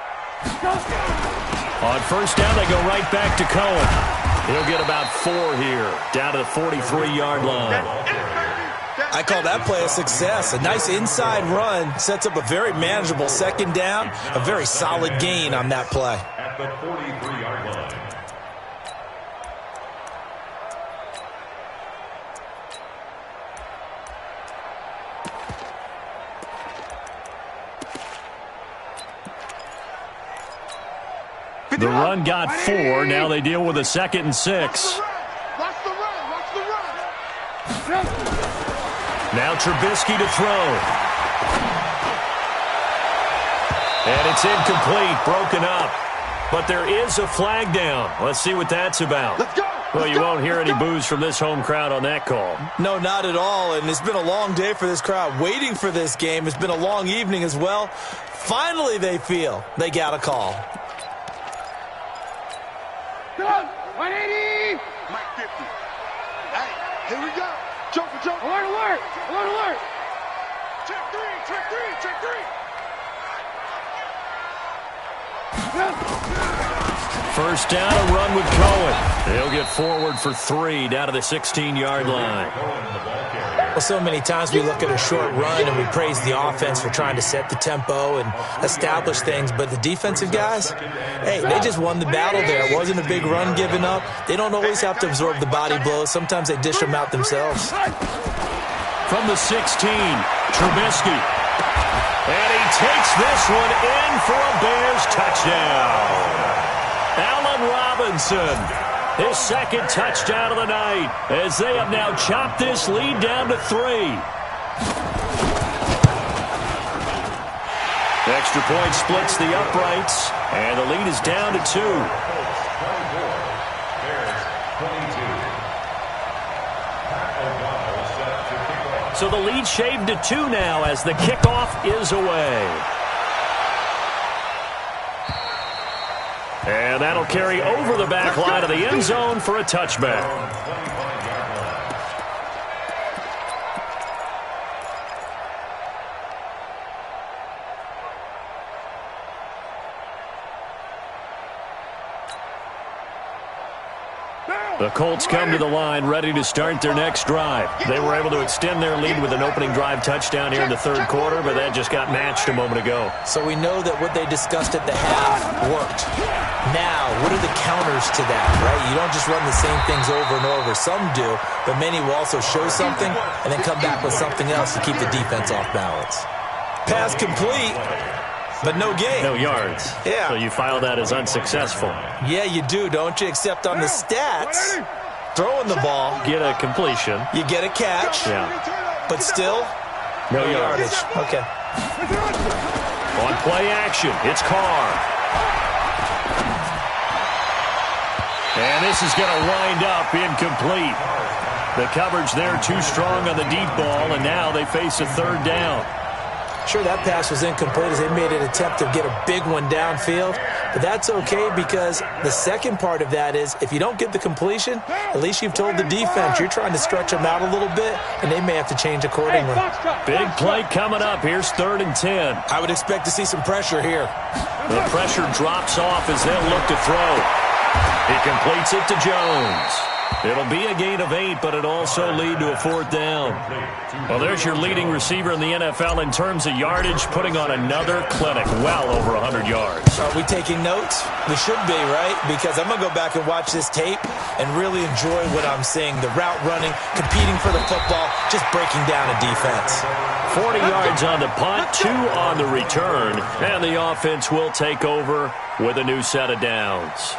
On 1st down, they go right back to Cohen. He'll get about 4 here, down to the 43-yard line. I call that play a success. A nice inside run sets up a very manageable 2nd down, a very solid gain on that play. At the 43-yard line. The run got 4. Now they deal with a 2nd and 6. Watch the run. Watch the run. Now Trubisky to throw. And it's incomplete, broken up. But there is a flag down. Let's see what that's about. Let's go. Well, you won't hear any boos from this home crowd on that call. No, not at all. And it's been a long day for this crowd waiting for this game. It's been a long evening as well. Finally, they feel they got a call. Come on. 180. Mike 50. Hey, here we go. Joker. Alert, alert. Alert, alert. Check three. First down, a run with Cohen. He'll get forward for 3 down to the 16-yard line. Well, so many times we look at a short run and we praise the offense for trying to set the tempo and establish things, but the defensive guys, hey, they just won the battle there. It wasn't a big run given up. They don't always have to absorb the body blows. Sometimes they dish them out themselves. From the 16, Trubisky. And he takes this one in for a Bears touchdown. Allen Robinson, his 2nd touchdown of the night, as they have now chopped this lead down to 3. Extra point splits the uprights, and the lead is down to 2. So the lead shaved to 2 now as the kickoff is away. And that'll carry over the back line of the end zone for a touchback. The Colts come to the line ready to start their next drive. They were able to extend their lead with an opening drive touchdown here in the 3rd quarter, but that just got matched a moment ago. So we know that what they discussed at the half worked. Now, what are the counters to that, right? You don't just run the same things over and over. Some do, but many will also show something and then come back with something else to keep the defense off balance. Pass complete, but no gain. No yards. Yeah. So you file that as unsuccessful. Yeah, you do, don't you? Except on the stats, throwing the ball, Get a completion. you get a catch, Yeah. but still, No yardage. Okay. On play action, it's Carr. And this is going to wind up incomplete. The coverage there too strong on the deep ball, and now they face a 3rd down. Sure, that pass was incomplete as they made an attempt to get a big one downfield, but that's okay because the second part of that is if you don't get the completion, at least you've told the defense you're trying to stretch them out a little bit, and they may have to change accordingly. Big play coming up. Here's 3rd and 10. I would expect to see some pressure here. The pressure drops off as they'll look to throw. He completes it to Jones. It'll be a gain of 8, but it'll also lead to a 4th down. Well, there's your leading receiver in the NFL in terms of yardage, putting on another clinic, well over 100 yards. Are we taking notes? We should be, right? Because I'm going to go back and watch this tape and really enjoy what I'm seeing. The route running, competing for the football, just breaking down a defense. 40 yards on the punt, 2 on the return, and the offense will take over with a new set of downs.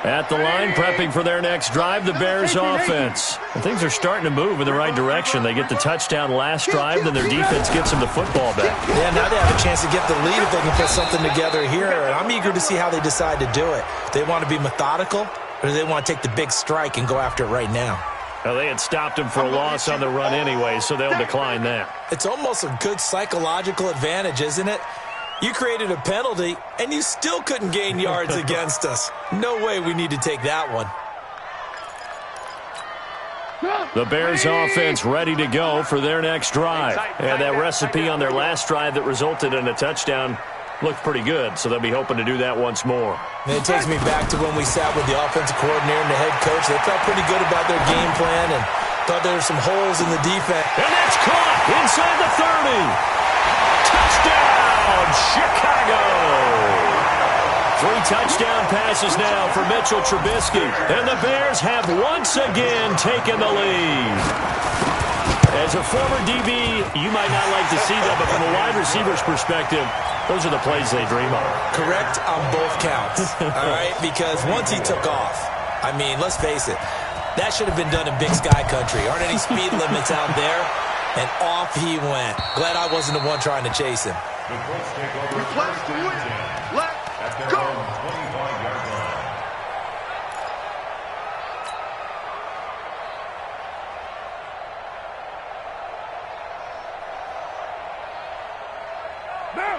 At the line, prepping for their next drive, the Bears offense. And things are starting to move in the right direction. They get the touchdown last drive, then their defense gets them the football back. Yeah, now they have a chance to get the lead if they can put something together here. And I'm eager to see how they decide to do it. They want to be methodical, or do they want to take the big strike and go after it right now? Well, they had stopped him for a loss on the run anyway, so they'll decline that. It's almost a good psychological advantage, isn't it? You created a penalty, and you still couldn't gain yards against us. No way we need to take that one. The Bears offense ready to go for their next drive. And that recipe on their last drive that resulted in a touchdown looked pretty good, so they'll be hoping to do that once more. And it takes me back to when we sat with the offensive coordinator and the head coach. They felt pretty good about their game plan and thought there were some holes in the defense. And that's caught inside the 30. Touchdown, Chicago! 3 touchdown passes now for Mitchell Trubisky. And the Bears have once again taken the lead. As a former DB, you might not like to see that, but from a wide receiver's perspective, those are the plays they dream of. Correct on both counts, all right? Because once he took off, I mean, let's face it, that should have been done in Big Sky country. Aren't any speed limits out there? And off he went. Glad I wasn't the one trying to chase him. Replace the win. Let's go. 25-yard line.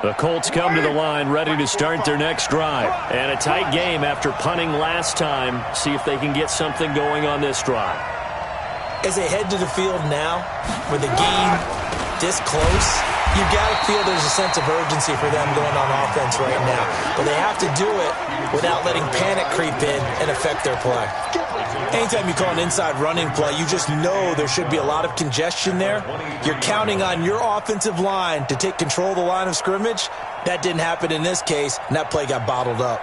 The Colts come to the line ready to start their next drive. And a tight game after punting last time. See if they can get something going on this drive. As they head to the field now, with the game this close, you've got to feel there's a sense of urgency for them going on offense right now. But they have to do it without letting panic creep in and affect their play. Anytime you call an inside running play, you just know there should be a lot of congestion there. You're counting on your offensive line to take control of the line of scrimmage. That didn't happen in this case, and that play got bottled up.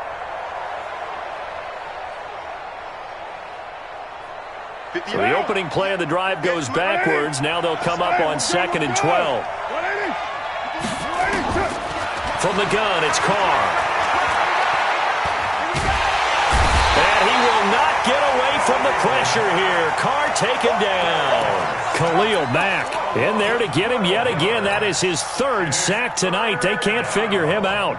So the opening play of the drive goes backwards. Now they'll come up on 2nd and 12. From the gun, it's Carr. And he will not get away from the pressure here. Carr taken down. Khalil Mack in there to get him yet again. That is his 3rd sack tonight. They can't figure him out.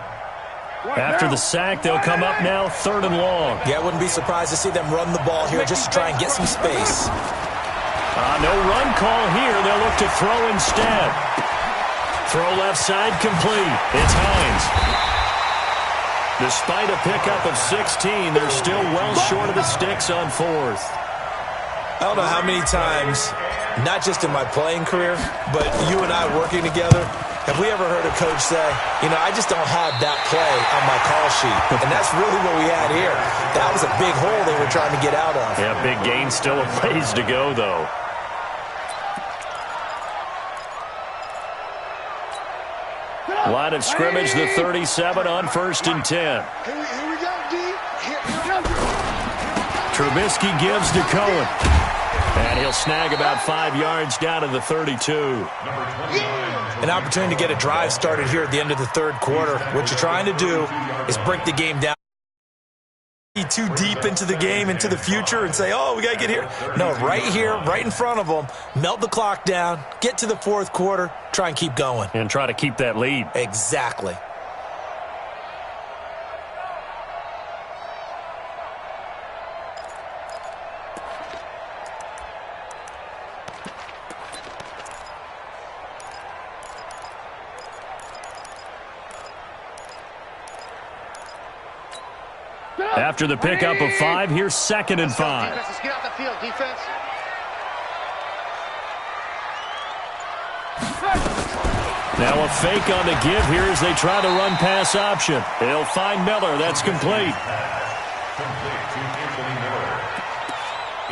After the sack, they'll come up now 3rd and long. Yeah, I wouldn't be surprised to see them run the ball here just to try and get some space. No run call here. They'll look to throw instead. Throw left side complete. It's Hines. Despite a pickup of 16, they're still well short of the sticks on 4th. I don't know how many times, not just in my playing career, but you and I working together, have we ever heard a coach say, you know, I just don't have that play on my call sheet. And that's really what we had here. That was a big hole they were trying to get out of. Yeah, big gain, still a ways to go, though. Line of scrimmage, the 37 on 1st and 10. Here we go, D. Here we go. Trubisky gives to Cohen. And he'll snag about 5 yards down to the 32. An opportunity to get a drive started here at the end of the 3rd quarter. What you're trying to do is break the game down. Too deep into the game, into the future, and say, oh, we got to get here. No, right here, right in front of them, melt the clock down, get to the 4th quarter, try and keep going. And try to keep that lead. Exactly. After the pickup of 5, here's 2nd and 5. Let's get out the field, defense. Now a fake on the give here as they try to run pass option. They'll find Miller. That's complete. Complete to Anthony Miller.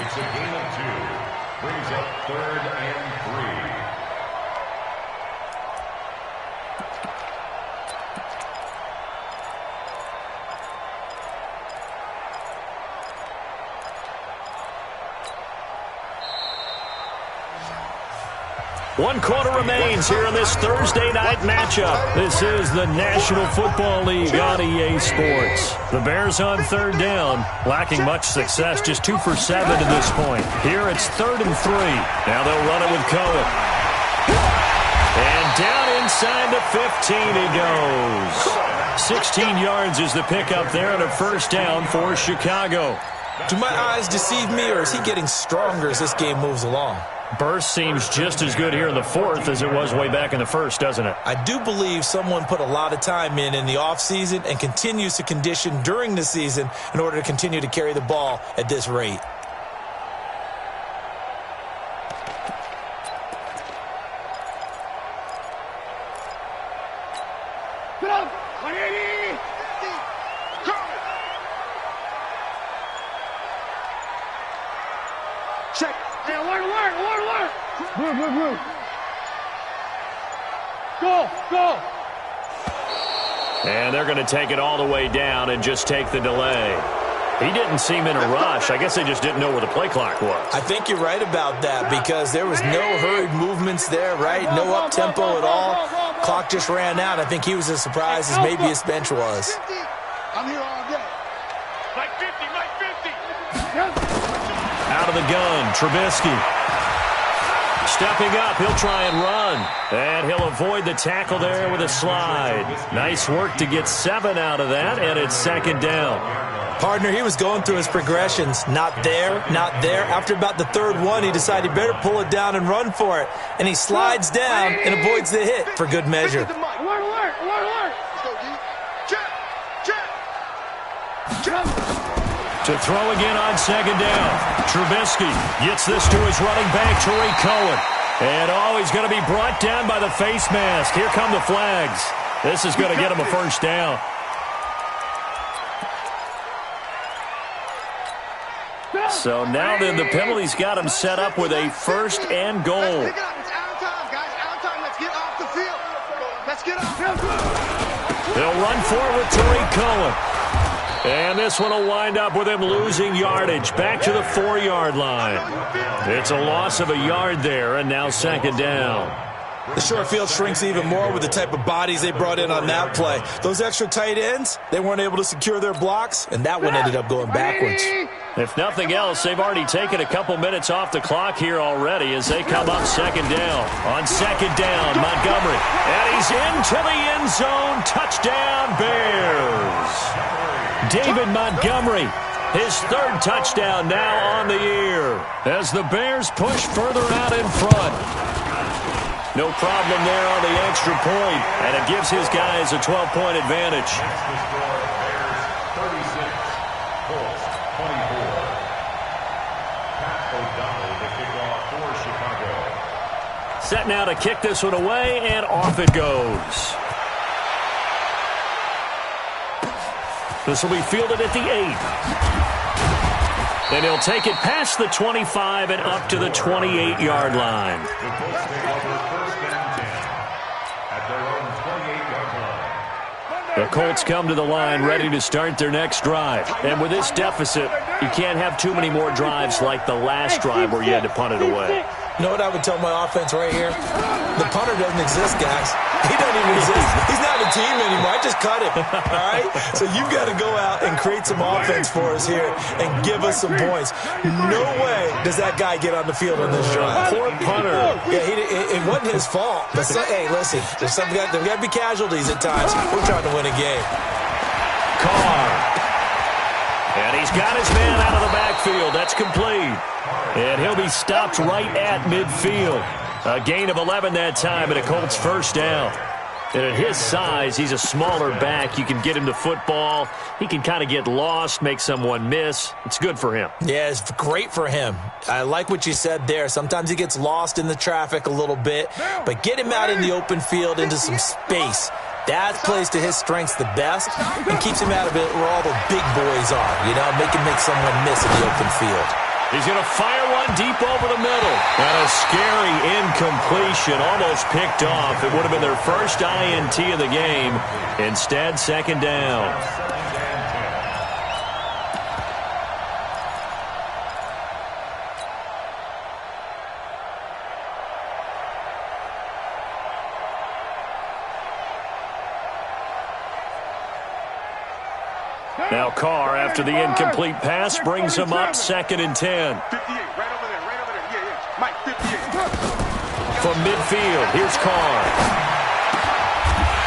It's a gain of 2. Brings up 3rd and 3. One quarter remains here in this Thursday night matchup. This is the National Football League on EA Sports. The Bears on 3rd down, lacking much success, just 2 for 7 to this point. Here it's 3rd and 3. Now they'll run it with Cohen. And down inside the 15 he goes. 16 yards is the pickup there and a 1st down for Chicago. Do my eyes deceive me, or is he getting stronger as this game moves along? Burst seems just as good here in the 4th as it was way back in the 1st, doesn't it? I do believe someone put a lot of time in the offseason and continues to condition during the season in order to continue to carry the ball at this rate. Check. Hey, alert. Blue. Go. And they're going to take it all the way down and just take the delay. He didn't seem in a rush. I guess they just didn't know where the play clock was. I think you're right about that because there was no hurried movements there, right? No up-tempo at all. Clock just ran out. I think he was as surprised as maybe his bench was. I'm here all day. Mike 50, Mike 50. Out of the gun, Trubisky. Stepping up, he'll try and run. And he'll avoid the tackle there with a slide. Nice work to get 7 out of that, and it's second down. Partner, he was going through his progressions. Not there, not there. After about the third one, he decided he better pull it down and run for it. And he slides down and avoids the hit for good measure. Alert, alert, alert, alert. Let's go, D. Check, check, check. To throw again on second down. Trubisky gets this to his running back, Tariq Cohen. And, he's going to be brought down by the face mask. Here come the flags. This is going to get him a first down. So now then the penalty's got him set up with a first and goal. Let's pick it up. It's out of time, guys. Out of time. Let's get off the field. Let's get off. They'll run forward with Tariq Cohen. And this one will wind up with him losing yardage back to the 4-yard line. It's a loss of a yard there, and now second down. The short field shrinks even more with the type of bodies they brought in on that play. Those extra tight ends, they weren't able to secure their blocks, and that one ended up going backwards. If nothing else, they've already taken a couple minutes off the clock here already as they come up second down. On second down, Montgomery. And he's into the end zone. Touchdown, Bears. David Montgomery, his third touchdown now on the year as the Bears push further out in front. No problem there on the extra point, and it gives his guys a 12-point advantage. Bears 36, Colts 24. Pat O'Donnell, the kickoff for Chicago. Set now to kick this one away, and off it goes. This will be fielded at the 8. And he'll take it past the 25 and up to the 28-yard line. The Colts take over first and 10 at their own 28-yard line. The Colts come to the line ready to start their next drive. And with this deficit, you can't have too many more drives like the last drive where you had to punt it away. You know what I would tell my offense right here? The punter doesn't exist, guys. He doesn't even exist. He's not a team anymore. I just cut him, all right? So you've got to go out and create some offense for us here and give us some points. No way does that guy get on the field on this drive. Poor punter. Yeah, it wasn't his fault. But hey, listen, there's got to be casualties at times. We're trying to win a game. Carr. And he's got his man out of the backfield. That's complete. And he'll be stopped right at midfield. A gain of 11 that time and a Colts first down. And at his size, he's a smaller back. You can get him to football. He can kind of get lost, make someone miss. It's good for him. Yeah, it's great for him. I like what you said there. Sometimes he gets lost in the traffic a little bit, but get him out in the open field into some space. That plays to his strengths the best and keeps him out of it where all the big boys are, you know, make someone miss in the open field. He's going to fire one deep over the middle. And a scary incompletion, almost picked off. It would have been their first INT of the game. Instead, second down. Now Carr, after the incomplete pass, brings him up second and 10. 58, right over there, right over there. Yeah. Mike, 58. From midfield, here's Carr.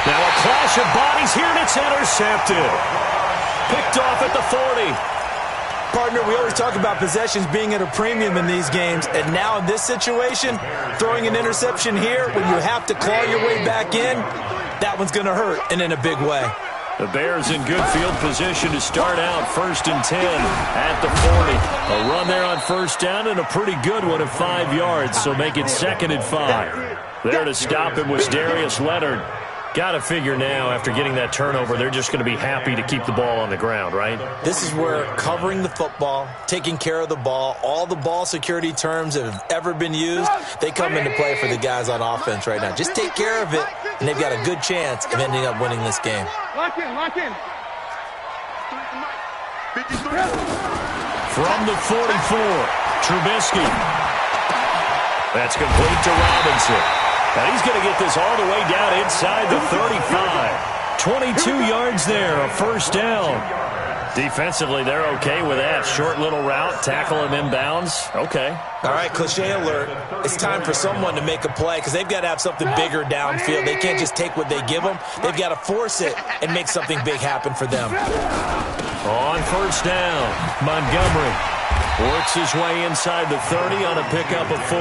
Now a clash of bodies here, and it's intercepted. Picked off at the 40. Partner, we always talk about possessions being at a premium in these games, and now in this situation, throwing an interception here when you have to claw your way back in, that one's going to hurt, and in a big way. The Bears in good field position to start out first and 10 at the 40. A run there on first down and a pretty good one of 5 yards, so make it second and 5. There to stop him was Darius Leonard. Got to figure now, after getting that turnover, they're just going to be happy to keep the ball on the ground, right? This is where covering the football, taking care of the ball, all the ball security terms that have ever been used, they come into play for the guys on offense right now. Just take care of it, and they've got a good chance of ending up winning this game. Lock in, lock in. From the 44, Trubisky. That's complete to Robinson. And he's going to get this all the way down inside the 35. 22 yards there, a first down. Defensively, they're okay with that. Short little route, tackle him inbounds. Okay. All right, cliche alert. It's time for someone to make a play because they've got to have something bigger downfield. They can't just take what they give them. They've got to force it and make something big happen for them. On first down, Montgomery works his way inside the 30 on a pickup of 4.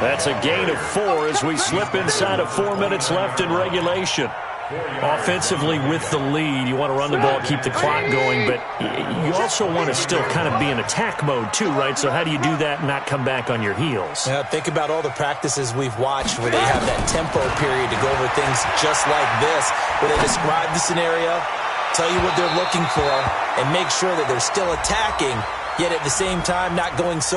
That's a gain of 4 as we slip inside of 4 minutes left in regulation. Offensively with the lead, you want to run the ball, keep the clock going, but you also want to still kind of be in attack mode too, right? So how do you do that and not come back on your heels? Yeah, think about all the practices we've watched where they have that tempo period to go over things just like this, where they describe the scenario, tell you what they're looking for, and make sure that they're still attacking, yet at the same time not going so